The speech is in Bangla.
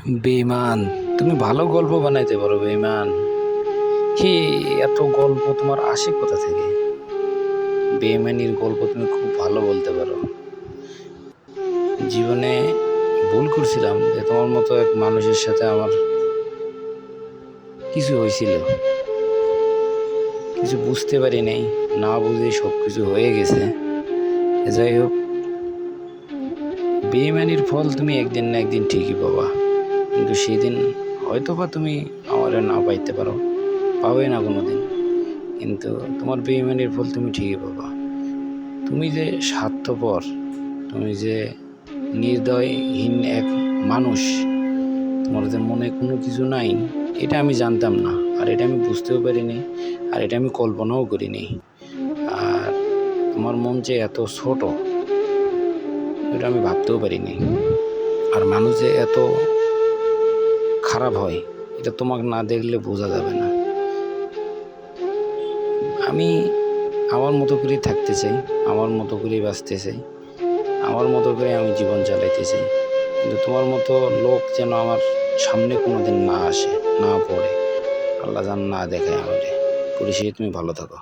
বেঈমান, তুমি ভালো গল্প বানাইতে পারো বেঈমান। কি এত গল্প তোমার আসে কোথা থেকে? বেঈমানির গল্প তুমি খুব ভালো বলতে পারো। জীবনে ভুল করছিলাম যে তোমার মতো এক মানুষের সাথে আমার কিছু হয়েছিল, কিছু বুঝতে পারি নাই, না বুঝে সব কিছু হয়ে গেছে। যাই হোক, বেঈমানির ফল তুমি একদিন না একদিন ঠিকই পাবা, কিন্তু সেদিন হয়তো বা তুমি আমার না পাইতে পারো, পাবে না কোনোদিন, কিন্তু তোমার বেঈমানির ফল তুমি ঠিকই পাবা। তুমি যে স্বার্থপর, তুমি যে নির্দয়হীন এক মানুষ, তোমার যে মনে কোনো কিছু নাই, এটা আমি জানতাম না, আর এটা আমি বুঝতেও পারিনি, আর এটা আমি কল্পনাও করিনি। আর তোমার মন যে এত ছোট, এটা আমি ভাবতেও পারিনি। আর মানুষ যে এত খারাপ হয়, এটা তোমাকে না দেখলে বোঝা যাবে না। আমি আমার মতো করেই থাকতে চাই, আমার মতো করেই বাঁচতে চাই, আমার মতো করে আমি জীবন চালাইতে চাই, কিন্তু তোমার মতো লোক যেন আমার সামনে কোনোদিন না আসে, না পড়ে, আল্লাহ যেন না দেখায় আমাকে। পরিশেষে তুমি ভালো থাকো।